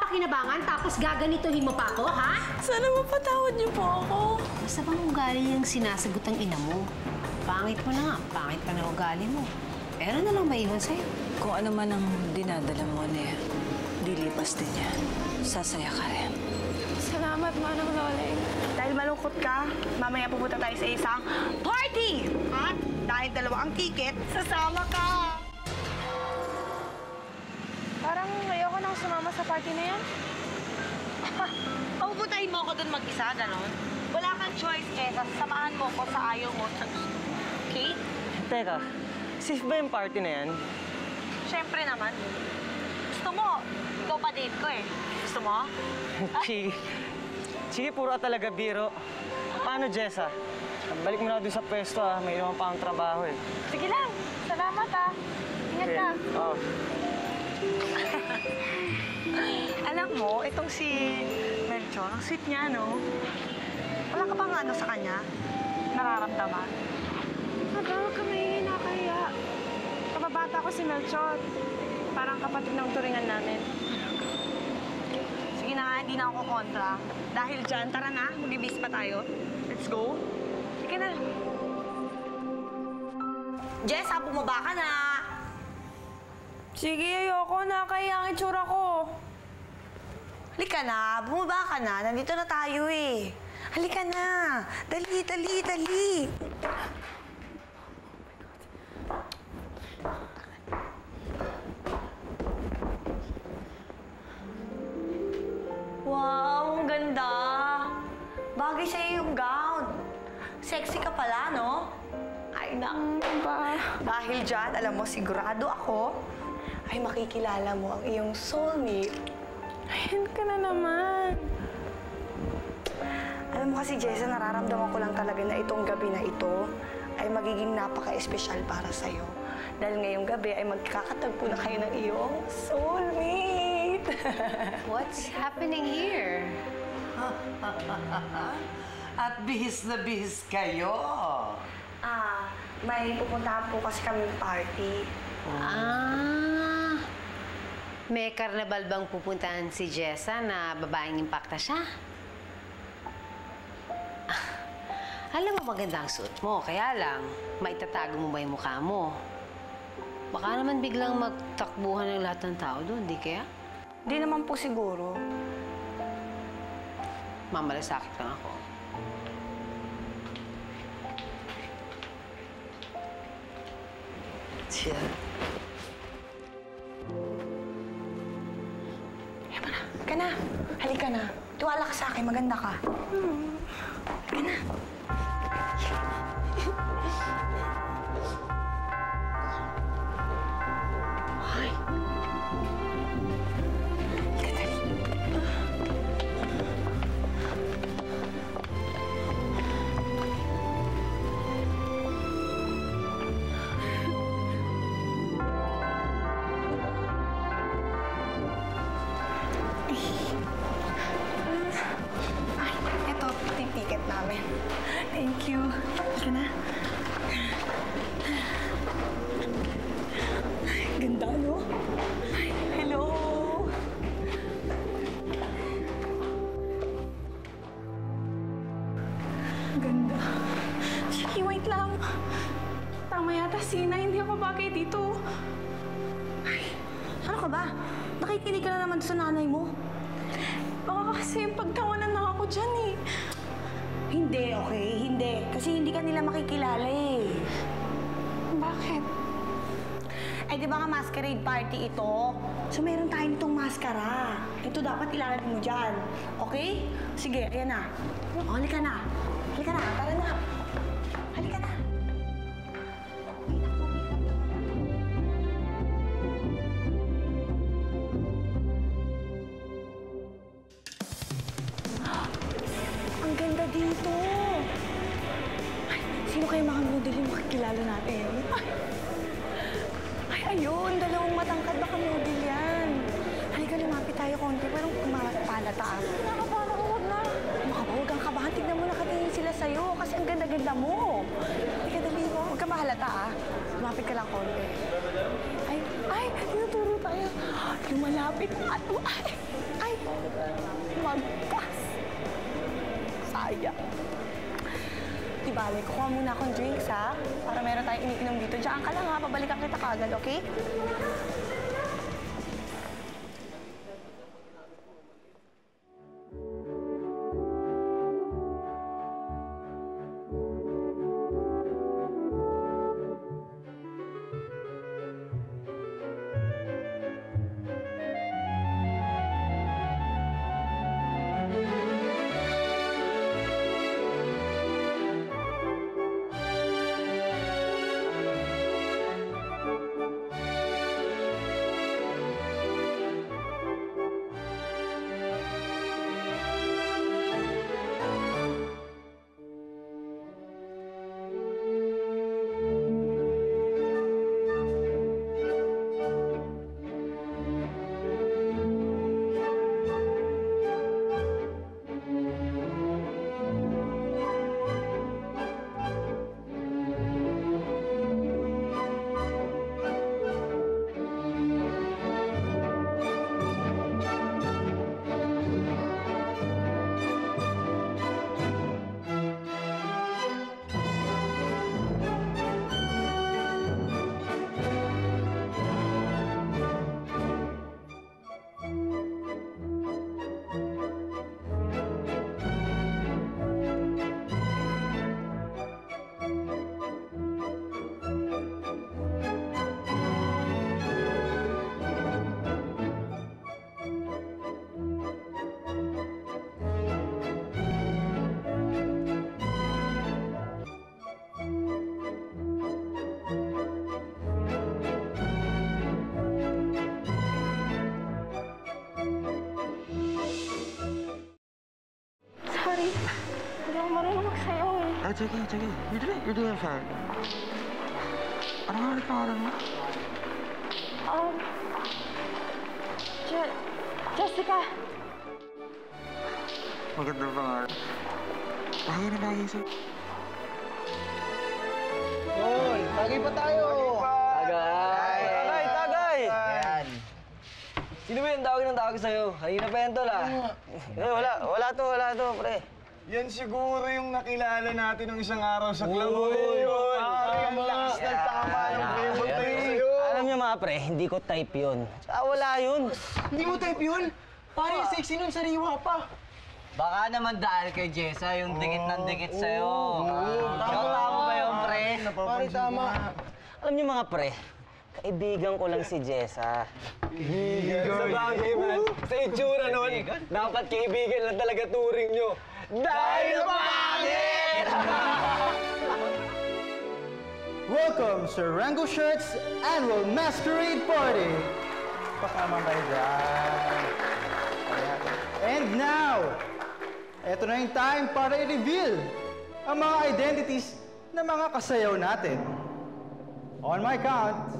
pakinabangan tapos gaganituhin mo pa ako, ha? Sana mapatawad niyo po ako. Basta bang ugali yung sinasagot ang ina mo? Pangit mo na nga, pangit pa na ugali mo. Pero na lang maiwan sa'yo. Kung ano man ang dinadala mo, Nia, dilipas din yan. Sasaya ka rin. Salamat, Manang Loleng. Dahil malungkot ka, mamaya pupunta tayo sa isang party! At dahil dalawa ang ticket, sasama ka! Parang ayoko nang sumama sa party na yan. Papupuntahin mo ako doon mag-isa, ganon? Wala kang choice, sasamahan mo ko sa ayaw mo. Okay? Teka, safe ba yung party na yan? Siyempre naman. Gusto mo, ikaw pa date ko eh. Gusto mo? Sige. Sige, puro ka talaga biro. Paano, Jessa? Balik mo na doon sa pwesto, ha? May iwan pa ang trabaho, eh. Sige lang. Salamat, ah. Ingat ka. Oo. Alam mo, itong si Melchor, ang sweet niya, no? Wala ka bang ano sa kanya? Nararamdaman? Huwag ka mahihina kaya. Kababata ko si Melchor. Parang kapatid ng turingan namin. Sige na nga, hindi na ako kontra. Dahil dyan, tara na, mag-ibis pa tayo. Let's go. Sige na. Jessa, bumaba ka na! Sige, ayoko. Nakakaya ang itsura ko. Halika na, bumaba ka na. Nandito na tayo eh. Halika na. Dali, dali, dali. Wow, ang ganda. Bagay sa'yo yung gown. Sexy ka pala, no? Ay, Dahil dyan, alam mo, sigurado ako, ay makikilala mo ang iyong soulmate. Ayan ka na naman. Alam mo kasi, Jessa, nararamdaman ko lang talaga na itong gabi na ito ay magiging napaka-espesyal para sa'yo. Dahil ngayong gabi ay magkakatagpo na kayo ng iyong soulmate. What's happening here? At bihis na bihis kayo. May pupuntahan po kasi kami party. May karnabal bang pupuntahan si Jessa na babaeng impakta siya? Alam mo, maganda ang suot mo. Kaya lang, maitatago mo ba yung mukha mo? Baka naman biglang magtakbuhan ng lahat ng tao doon, di kaya? Di naman po siguro. Mamalasakit lang ako. Siya. Halika na. Halika na. Tiwala ka sa akin. Maganda ka. Halika na. Ay. Ito, yung ticket namin. Thank you. Halika na. Ganda, no? Ay, hello! Ganda. Sige, wait lang. Tama yata, Sina. Hindi ako bagay dito. Ano ka ba? Nakikinig ka na naman sa nanay mo. Baka kasi pagtawanan na ako dyan eh. Hindi, okay? Hindi. Kasi hindi ka nila makikilala eh. Bakit? Eh, di ba nga masquerade party ito? So, meron tayo nitong maskara. Ito dapat ilalagay mo dyan. Okay? Sige, ayan na. O, halika na. Halika na, tara na. Halika na. Ang ganda dito. Ay, sino kayo mga model yung makikilala natin? Ay, ayun, dalawang matangkad. Baka model yan. Halika, lumapit tayo konti. Parang palata. Nakabala ko, wag na. Huwag kang kabahan. Tignan mo, nakatingin sila sa'yo. Kasi ang ganda-ganda mo. Halika, dali mo. Huwag kang mahalata, ah. Lumapit ka lang konti. Ay, tinuturo tayo. Lumalapit na ano. Ay, magpas. Sayang. Di bale, kuha muna akong drinks, ha? Para meron tayong iniinom dito. Diyan ka lang, ha? Pabalikan kita kagad, okay? Sorry. Hindi ako marunong magsayaw, eh. It's okay, it's okay. You're doing fine. Ano nga ulit pangalan mo? Jessica. Magandang pangalan. Bagay na bagay sa'yo. Hoy, tagay pa tayo! Tagay! Tagay! Ayan. Sino ba yung tawag sa'yo? Kanina pa yan, tol, ah. Wala to, pre. Yan siguro yung nakilala natin ng isang araw sa club. Yun! Ang lakas ng tama ng flavor tayo sa'yo. Alam niyo mga pre, hindi ko type yun. Wala yun. Hindi mo type yun? Pare, sexy nun, sariwa pa. Baka naman dahil kay Jessa, yung dikit ng dikit sa'yo. Tama ba yun, pre? Pare, tama. Alam niyo mga pre, kaibigan ko lang si Jessa. Sa bagay, man. Sa itsura nun, dapat kaibigan lang talaga turing nyo. Dahil bakit? Welcome sa Rango Shirts Annual Masquerade Party! Pakaman kayo dyan. And now, eto na yung time para i-reveal ang mga identities ng mga kasayaw natin. On my count,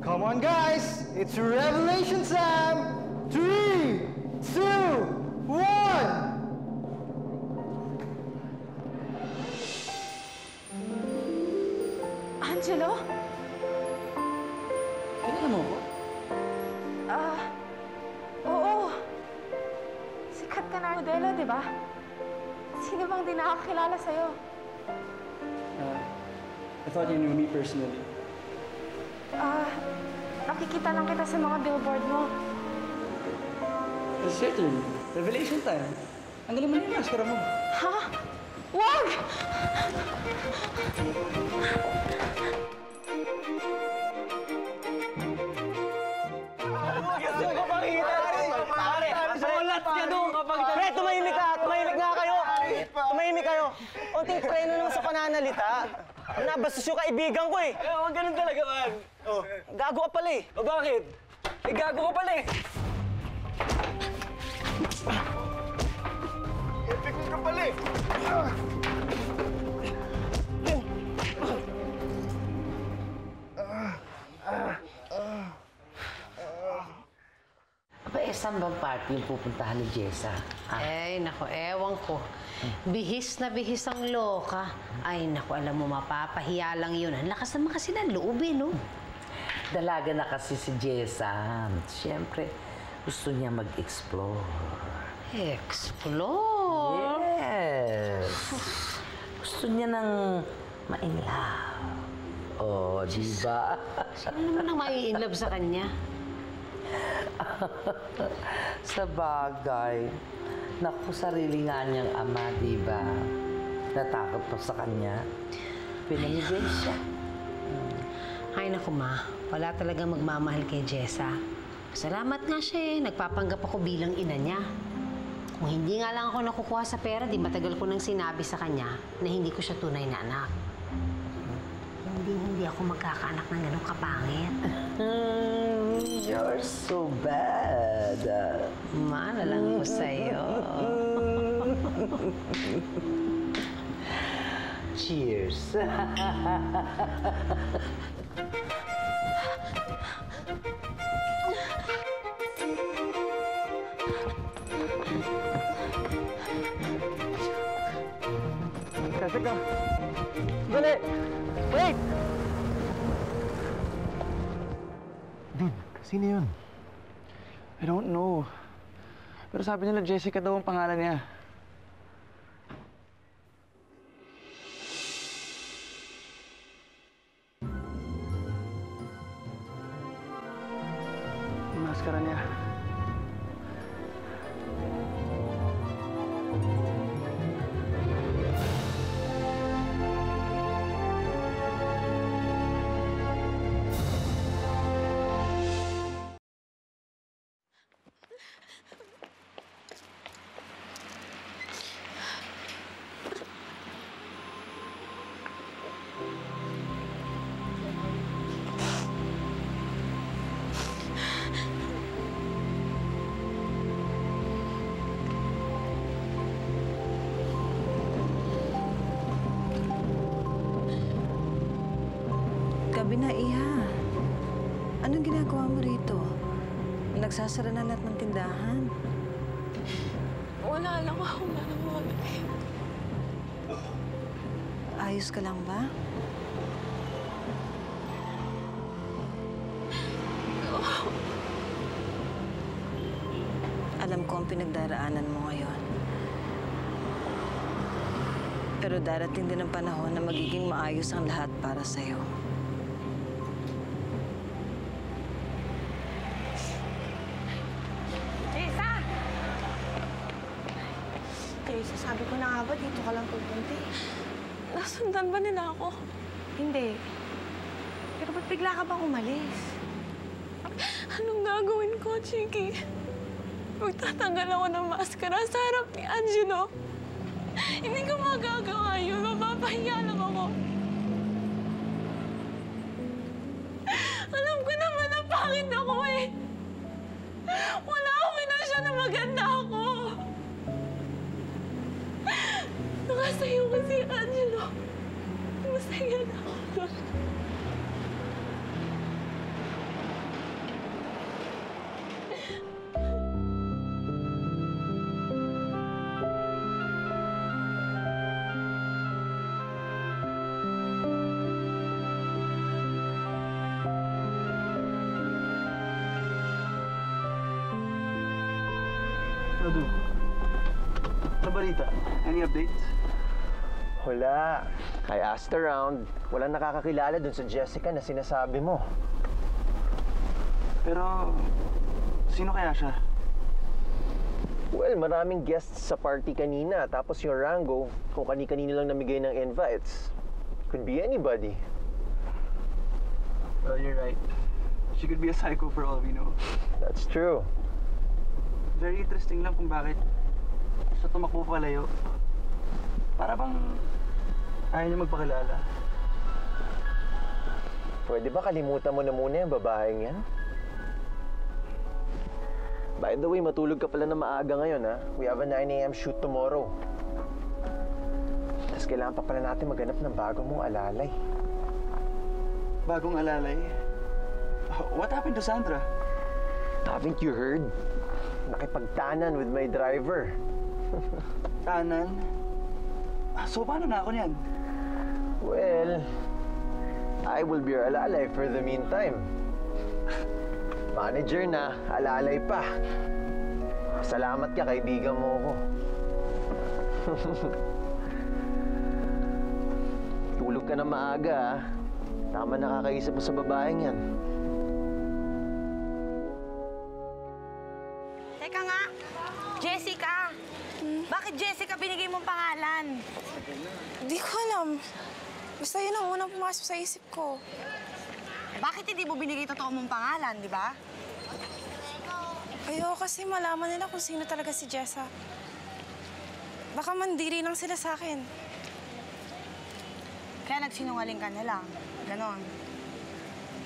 come on guys, it's Revelation time! 3, 2, 1! Angelo? Kilala mo ko? Oo. Sikat ka na modelo, di ba? Sino bang di nakakilala sa'yo? I thought you knew me personally. Nakikita lang kita sa mga billboard mo. Certainly. Revelation time. Ang galing mo yung maskara mo. Ha? Wag! Pre, tumahimik nga kayo! Tumahimik kayo! Unting preno naman sa pananalita. Nabastos yung kaibigan ko, eh. Huwag ganun talaga, man. Gago ka pala, eh. O bakit? Gago ka pala, eh. Epic ka pala, eh. Aba, saan bang party yung pupuntahan ni Jessa? Ay, nako, ewan ko. Bihis na bihis ang loka. Ay, nako, alam mo, mapapahiya lang yun. Ang lakas naman kasi ng loob, eh, no? Dalaga na kasi si Jessa. Siyempre, gusto niya mag-explore. Explore? Yes. Gusto niya nang ma-inlove. Oh, di ba? Sino naman ang mai-inlove sa kanya? Sa bagay. Naku, sarili nga niyang ama, di ba? Natakot pa sa kanya. Pinamigay siya. Ay, naku ma. Wala talaga magmamahal kay Jessa. Salamat nga siya eh. Nagpapanggap ako bilang ina niya. Kung hindi nga lang ako nakukuha sa pera, di matagal ko nang sinabi sa kanya na hindi ko siya tunay na anak. Hindi ako magkakaanak ng ganong kapangit. You're so bad. Maala lang ko sa'yo. Cheers. Teka. Dali! Wait! Dude, sino yun? I don't know. Pero sabi nila Jessica daw ang pangalan niya. Yung maskara niya. Gabi na, Iha. Anong ginagawa mo rito? Nagsasara na lahat ng tindahan. Wala lang ako malaman. Ayos ka lang ba? Alam ko ang pinagdaraanan mo ngayon. Pero darating din ang panahon na magiging maayos ang lahat para sa'yo. Jessa, sabi ko na nga ba, dito ka lang pupunta eh. Nasundan ba nila ako? Hindi. Pero ba't bigla ka bang umalis? Anong gagawin ko, Chiki? Magtatanggal ako ng maskara sa harap ni Angelo. Hindi ko magagawa yun. Mapapahiya lang ako. Alam ko naman na pangit ako eh. Wala akong inasya na maganda ako. Nakasayo ko si Angelo. Masaya na ako doon. Radu, ano balita? Any updates? Wala. I asked around. Walang nakakakilala dun sa Jessica na sinasabi mo. Pero, sino kaya siya? Well, maraming guests sa party kanina. Tapos yung Rango, kung kani-kanino lang namigay ng invites. Could be anybody. Well, you're right. She could be a psycho for all we know. That's true. Very interesting lang kung bakit siya tumakbo palayo. Para bang ayaw niya magpakilala. Pwede ba kalimutan mo na muna yung babaeng yan? By the way, matulog ka pala na maaga ngayon, ha? We have a 9 a.m. shoot tomorrow. Tapos kailangan pa pala natin maghanap ng bagong mong alalay. Bagong alalay? What happened to Sandra? Haven't you heard? Nakipagtanan with my driver. Tanan? So, paano na ako niyan? Well, I will be your alalay for the meantime. Manager na, alalay pa. Salamat ka, kaibigan mo ako. Tulog ka na maaga, ah. Tama nakakaisip mo sa babaeng yan. Teka nga, Jessica! Bakit Jessica binigay mong pangalan? Di ko alam. Basta yun ang unang pumasok sa isip ko. Bakit hindi mo binigay totoo mong pangalan, di ba? Ayoko kasi malaman nila kung sino talaga si Jessa. Baka mandiri lang sila sa akin. Kaya nagsinungaling ka na lang. Ganon.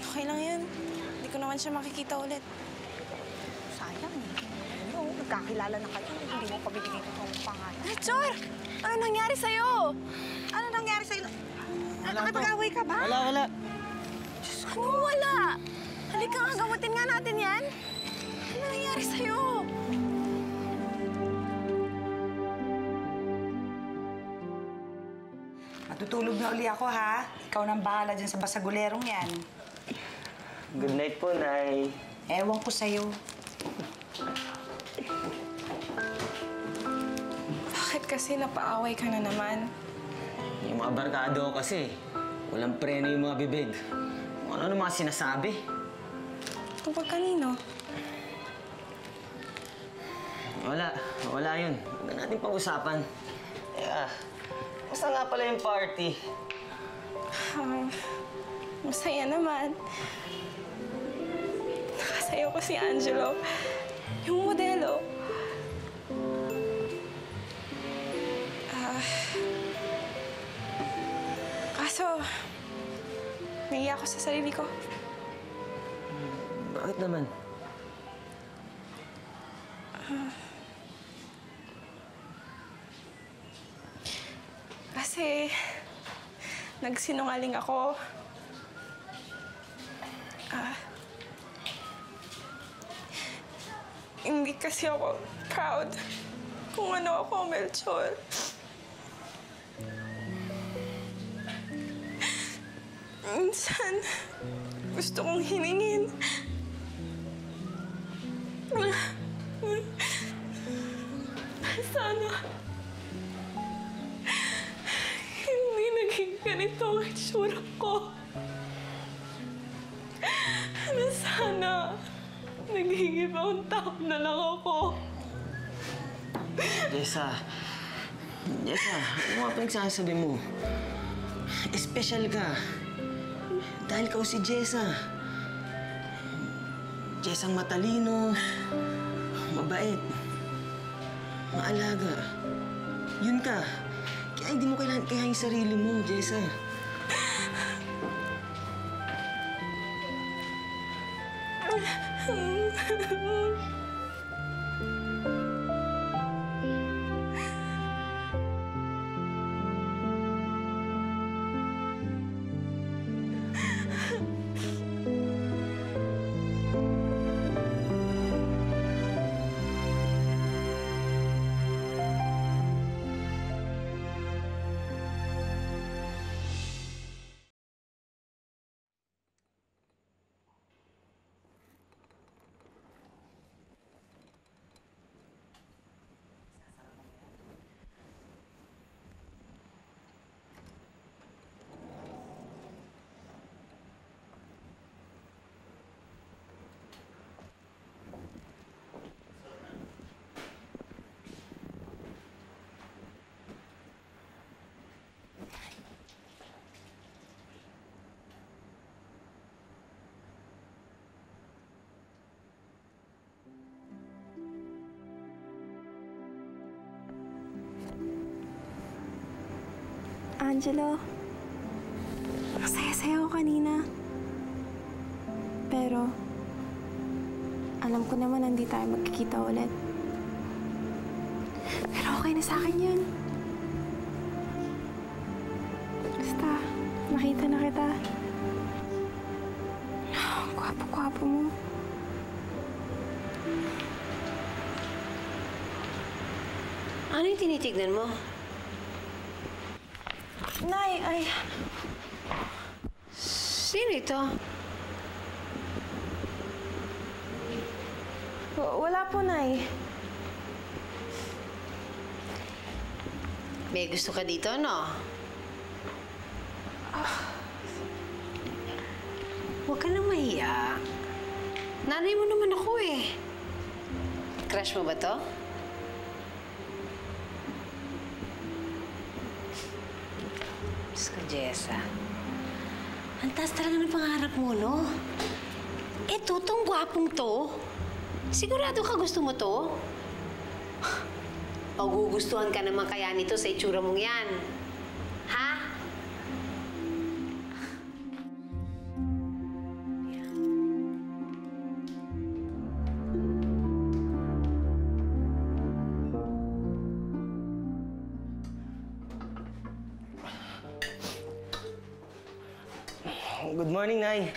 Okay lang yan. Hindi ko naman siya makikita ulit. Sayang eh. Ano, nagkakilala na kayo. Hindi mo pa binigay totoo mong pangalan. Chor! Ano nangyari sa'yo? Ano nangyari sa'yo? Nakipag-away ka ba? Wala. Diyos ko, wala! Halika nga, gamutin nga natin yan. Ano nangyari sa'yo? Matutulog na uli ako, ha? Ikaw nang bahala dyan sa basagulerong yan. Good night po, Nay. Ewan ko sa'yo. Bakit kasi napaaway ka na naman? Yung mga barkado kasi, walang preno yung mga bibig. Kung ano mga sinasabi. Tungkol kanino? Wala yun. Huwag na natin pag-usapan. Basta nga pala yung party. Masaya naman. Nakasayaw ko si Angelo. Yung modelo. Kaso, naiiyak ako sa sarili ko. Bakit naman? Kasi, nagsinungaling ako. Hindi kasi ako proud kung ano ako, Melchor. Minsan, gusto kong hiningin. Sana, hindi naging ganito ang itsura ko. Sana, naging ibang tao na lang ako. Jessa, ano nga pinagsasabi mo? Espesyal ka. Dahil ikaw si Jessa. Jessang matalino, mabait, maalaga. Yun ka. Kaya hindi mo kailangan yung sarili mo, Jessa. Angelo, masaya-saya ako kanina. Pero, alam ko naman hindi tayo magkikita ulit. Pero okay na sa akin yun. Basta, nakita na kita. Ang gwapo-gwapo mo. Ano yung tinitignan mo? Nay, ay... Sino ito? Wala po, Nay. May gusto ka dito, no? Huwag ka nang mahiya. Nanay mo naman ako eh. Crush mo ba to? Diyos ko, Jessa. Ang taas talaga ng pangarap mo, no? Eto, tong gwapong to. Sigurado ka gusto mo to? Magugustuhan ka naman kaya nito sa itsura mong yan. Ha? Good morning, Nay.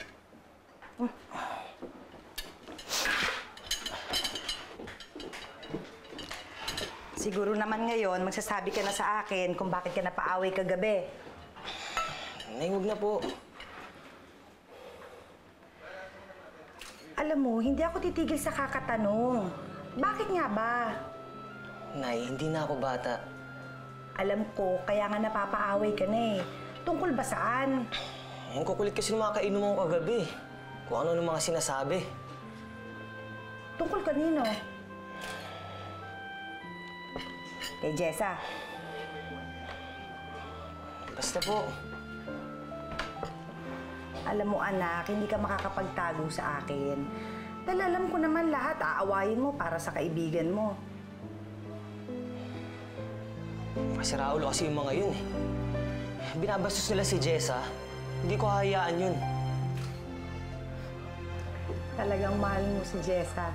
Siguro naman ngayon, magsasabi ka na sa akin kung bakit ka napaaway kagabi. Nay, huwag na po. Alam mo, hindi ako titigil sa kakatanong. Bakit nga ba? Nay, hindi na ako bata. Alam ko, kaya nga napapaaway ka na eh. Tungkol ba saan? Ang kukulit kasi ng mga kainuman ko kagabi. Kung ano ng mga sinasabi. Tungkol kanino? Kay Jessa. Basta po. Alam mo anak, hindi ka makakapagtago sa akin. Dahil alam ko naman lahat, aawayin mo para sa kaibigan mo. Kasi Raul kasi yung mga yun eh. Binabastos nila si Jessa. Hindi ko hahayaan yun. Talagang mahal mo si Jessa.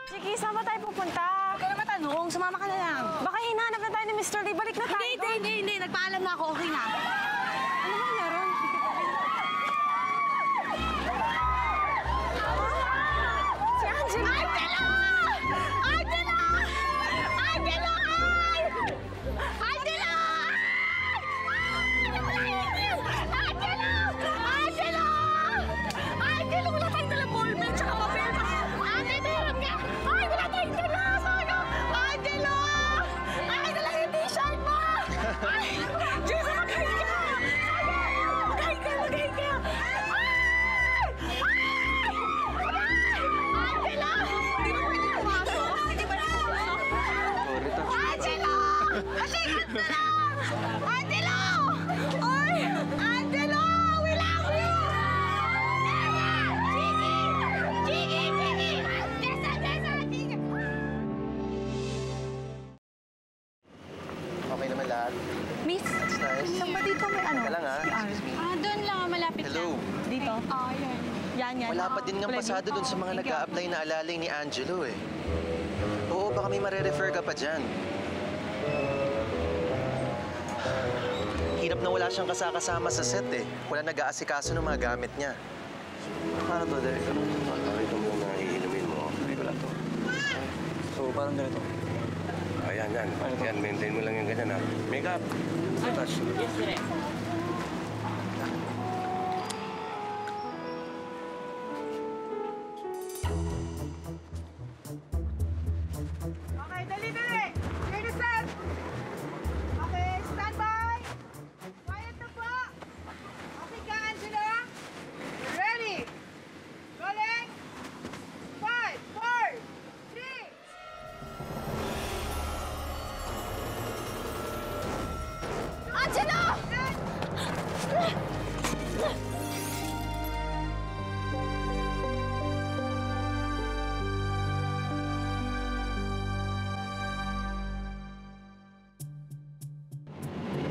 Sige, saan ba tayo pupunta? Huwag ka na matanong. Sumama ka na lang. Baka hinahanap na tayo ni Mr. Lee. Balik na tayo. Hindi. Nagpaalam na ako. Okay na. Ano ba meron? Si Angela! Angela! Angela! Angela! Angela! Angela! Angela! Wala tayong dalang ballpen tsaka papel. Ate, meron nga! Ay, wala tayong dala! Sayang! Angela! Angela, yung t-shirt mo! Ay! Diyos, maghahin ka! Maghahin ka! Maghahin ka! Ay! Ay! Angela! Hindi mo pwede pumasok? Hindi ba pumasok? Angela! Pasikat na lang! Angela! Ay! Angela! We love you! Jiggy! Jessa! Jiggy! Okay naman lahat. Miss, Nice. saan ba dito may ano? Teka lang, ha? Excuse me. Doon lang, malapit Hello. lang. Dito? Yan. Yan. Wala pa din ng pasado dun sa mga nag-a-apply na alaling ni Angelo eh. Oo, baka may marerefer ka pa dyan. Hirap na wala siyang kasama sa set eh. Wala nag-aasikaso ng mga gamit niya. Paano to, Derek? Ito mo na iinumin mo. Ay, wala to. So, parang ganito. Ayan. Yan, maintain mo lang yung ganyan, ha? Makeup. Touch. Yes, sir. Okay, dali! Clear the set! Okay, stand by! Quiet na po! Okay ka, Angela? Ready? Rolling! 5, 4, 3! Angela!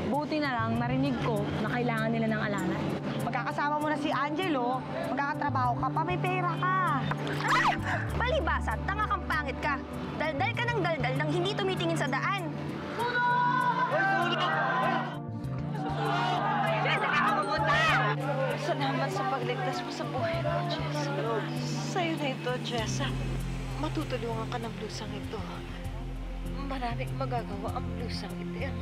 Buti na lang, narinig ko na kailangan nila ng alalay. Magkakasama mo na si Angelo, magkakatrabaho ka pa, may pera ka. Ay! Palibasa, tanga kang pangit ka. Daldal ka ng daldal nang hindi tumitingin sa daan. Jessica, kamupunta! Salamat sa pagligtas mo sa buhay ko, Jessa. Sa'yo na ito, Jessa. Matutulungan ka ng blusang ito. Maraming magagawa ang blusang itim.